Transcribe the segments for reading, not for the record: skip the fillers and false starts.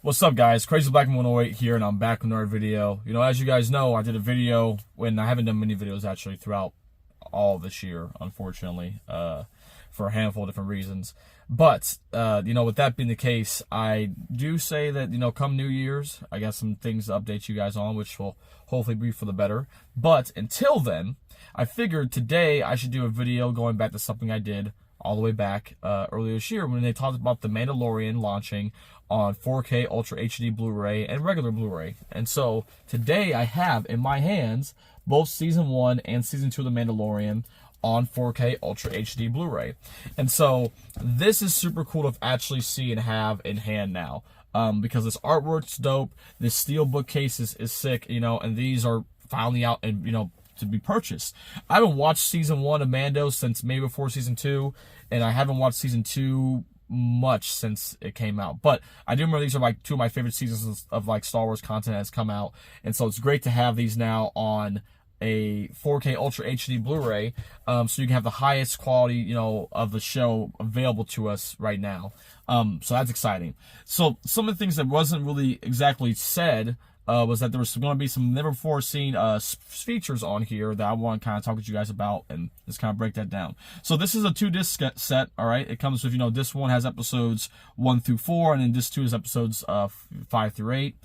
What's up, guys? Crazy Black 108 here, and I'm back with another video. As you guys know, I did a video when I haven't done many videos actually throughout all this year, unfortunately, for a handful of different reasons. But, with that being the case, I do say that, come New Year's, I got some things to update you guys on, which will hopefully be for the better. But until then, I figured today I should do a video going back to something I did all the way back earlier this year when they talked about the Mandalorian launching on 4K Ultra HD Blu Ray and regular Blu Ray. And so today I have in my hands both Season 1 and Season 2 of The Mandalorian on 4K Ultra HD Blu Ray. And so this is super cool to actually see and have in hand now. Because this artwork's dope, this steel bookcase is sick, and these are finally out and, to be purchased. I haven't watched Season 1 of Mando since maybe before Season 2, and I haven't watched Season 2 much since it came out. But I do remember these are like two of my favorite seasons of like Star Wars content that has come out, and so it's great to have these now on a 4K Ultra HD Blu-ray, so you can have the highest quality, of the show available to us right now. So that's exciting. So some of the things that wasn't really exactly said was that there was going to be some never before seen features on here that I want to kind of talk with you guys about and just kind of break that down. So this is a 2-disc set, all right? It comes with, disc 1 has episodes 1 through 4, and then disc 2 is episodes 5 through 8.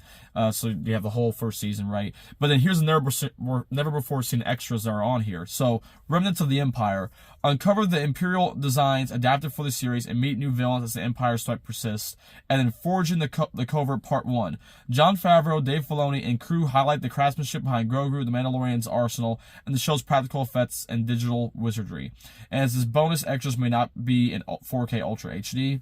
So you have the whole first season, right? But then here's the never before seen extras that are on here. So Remnants of the Empire. Uncover the Imperial designs adapted for the series and meet new villains as the Empire's threat persists. And then Forging the Covert Part 1. Jon Favreau, Dave Filoni, and crew highlight the craftsmanship behind Grogu, the Mandalorian's arsenal, and the show's practical effects and digital wizardry. And as this bonus extras may not be in 4K Ultra HD.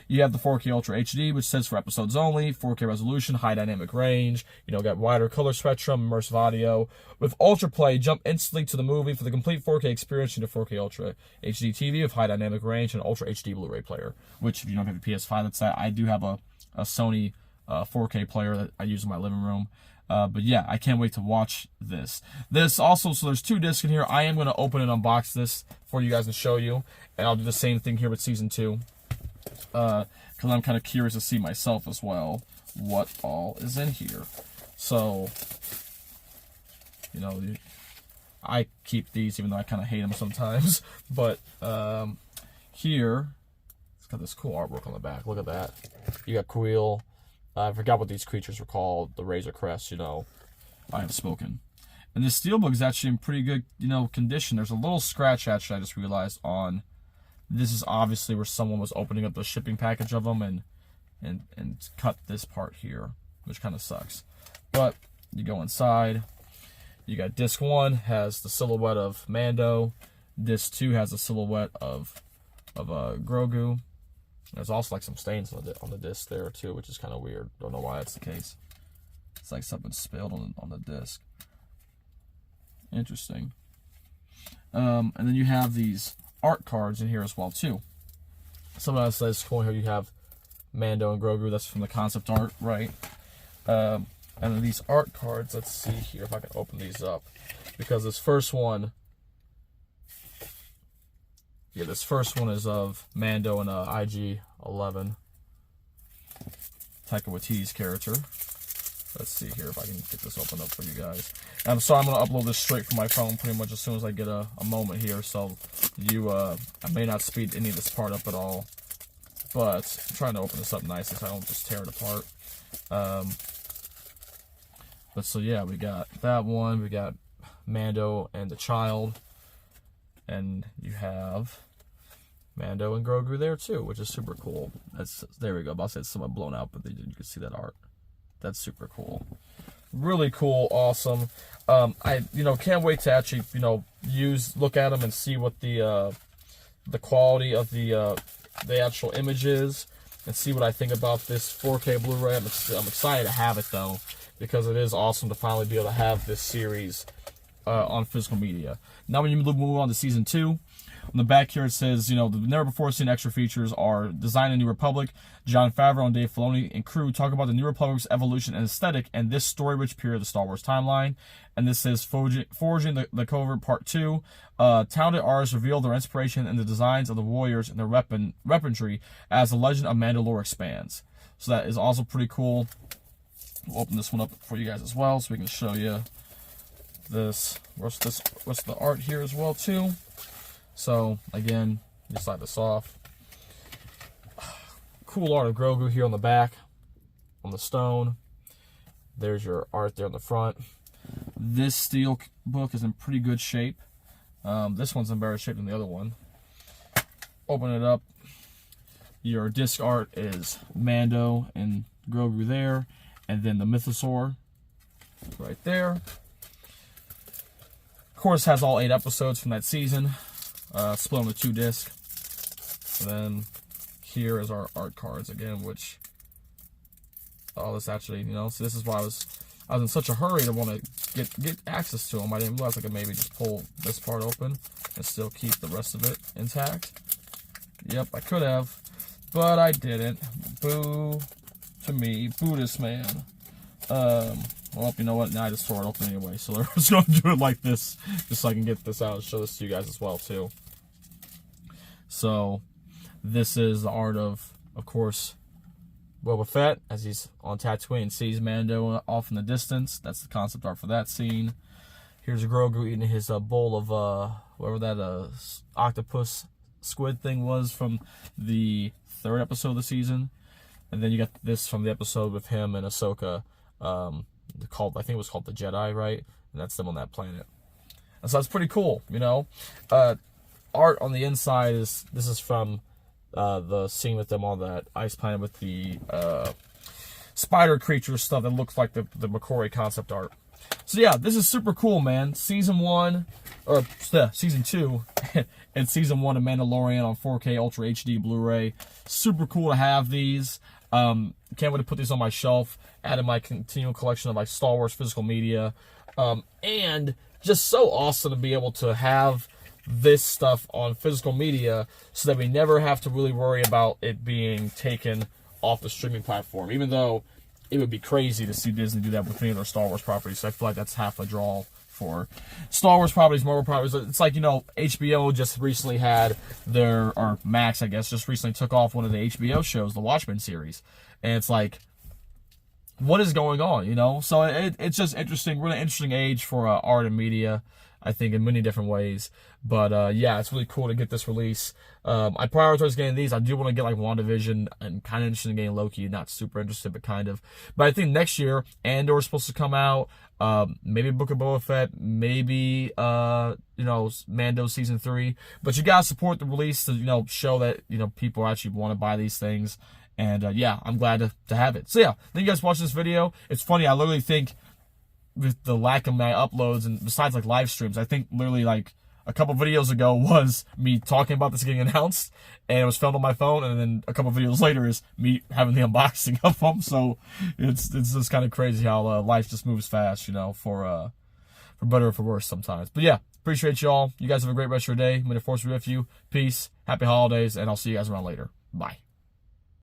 You have the 4K Ultra HD, which says for episodes only, 4K resolution, high dynamic range, got wider color spectrum, immersive audio. With Ultra Play, jump instantly to the movie for the complete 4K experience in a 4K Ultra HD TV with high dynamic range and Ultra HD Blu-ray player. Which, if you don't have a PS5, that's that. I do have a Sony 4K player that I use in my living room. But yeah, I can't wait to watch this. This also, so there's 2 discs in here. I am going to open and unbox this for you guys and show you. And I'll do the same thing here with Season 2. Because I'm kind of curious to see myself as well what all is in here. So, I keep these even though I kind of hate them sometimes. But here, it's got this cool artwork on the back. Look at that. You got Quill. I forgot what these creatures were called. The Razor Crest, I have spoken. And this steelbook is actually in pretty good, condition. There's a little scratch, actually, I just realized on. This is obviously where someone was opening up the shipping package of them and cut this part here, which kind of sucks. But you go inside. You got disc 1 has the silhouette of Mando. Disc 2 has the silhouette of Grogu. There's also like some stains on the disc there too, which is kind of weird. Don't know why that's the case. It's like something spilled on the disc. Interesting. And then you have these art cards in here as well too. Something else that's cool here, you have Mando and Grogu. That's from the concept art, right? And then these art cards, let's see here if I can open these up, because this first one is of Mando and IG-11, Taika Waititi's character. Let's see here if I can get this open up for you guys. And I'm sorry, I'm going to upload this straight from my phone pretty much as soon as I get a moment here. So I may not speed any of this part up at all. But I'm trying to open this up nicely so I don't just tear it apart. But so yeah, we got that one. We got Mando and the child. And you have Mando and Grogu there too, which is super cool. There we go. I'll say it's somewhat blown out, but you can see that art. That's super cool. Really cool, awesome. I can't wait to actually look at them and see what the quality of the actual image is, and see what I think about this 4K Blu-ray. I'm excited to have it though, because it is awesome to finally be able to have this series on physical media. Now when you move on to Season 2, on the back here it says, the never before seen extra features are Design a New Republic. Jon Favreau and Dave Filoni and crew talk about the New Republic's evolution and aesthetic and this story-rich period of the Star Wars timeline. And this says Forging the Covert Part 2. Talented artists reveal their inspiration in the designs of the warriors and their weaponry as the legend of Mandalore expands. So that is also pretty cool. We'll open this one up for you guys as well, so we can show you this. What's the art here as well too. So again, you slide this off. Cool art of Grogu here on the back, on the stone. There's your art there on the front. This steel book is in pretty good shape. This one's in better shape than the other one. Open it up. Your disc art is Mando and Grogu there, and then the Mythosaur right there. Of course, has all 8 episodes from that season, split on the 2 discs. And then here is our art cards again, which this actually, so this is why I was in such a hurry to want to get access to them. I didn't realize I could maybe just pull this part open and still keep the rest of it intact. Yep, I could have, but I didn't. Boo to me, Buddhist man. Well, you know what? Now I just tore it open anyway, so we're just going to do it like this, just so I can get this out and show this to you guys as well too. So this is the art of course, Boba Fett as he's on Tatooine and sees Mando off in the distance. That's the concept art for that scene. Here's Grogu eating his bowl of whatever that octopus squid thing was from the 3rd episode of the season. And then you got this from the episode with him and Ahsoka, I think it was called The Jedi, right? And that's them on that planet. And so that's pretty cool, Art on the inside this is from the scene with them on that ice planet with the spider creature stuff that looks like the McCory concept art. So yeah, this is super cool, man. Season 2 and Season 1 of Mandalorian on 4K Ultra HD Blu Ray. Super cool to have these. Can't wait to put these on my shelf, add in my continual collection of like Star Wars physical media. And just so awesome to be able to have this stuff on physical media so that we never have to really worry about it being taken off the streaming platform, even though it would be crazy to see Disney do that with any of their Star Wars properties. So I feel like that's half a draw for Star Wars properties, Marvel properties. It's like, HBO just recently had or Max, I guess, just recently took off one of the HBO shows, the Watchmen series. And it's like, what is going on, So it's just interesting. We're in an interesting age for art and media, I think, in many different ways. But yeah, it's really cool to get this release. I prioritize getting these. I do want to get like WandaVision and kind of interested in getting Loki. Not super interested, but kind of. But I think next year, Andor is supposed to come out. Maybe Book of Boba Fett. Maybe, Mando Season 3. But you gotta support the release to, show that, people actually want to buy these things. And yeah, I'm glad to have it. So yeah, thank you guys for watching this video. It's funny, I literally think with the lack of my uploads and besides like live streams, I think literally like a couple videos ago was me talking about this getting announced, and it was filmed on my phone, and then a couple videos later is me having the unboxing of them. So it's just kind of crazy how life just moves fast, for better or for worse sometimes. But yeah, appreciate y'all. You guys have a great rest of your day. May the force be with you. Peace, happy holidays, and I'll see you guys around later. Bye.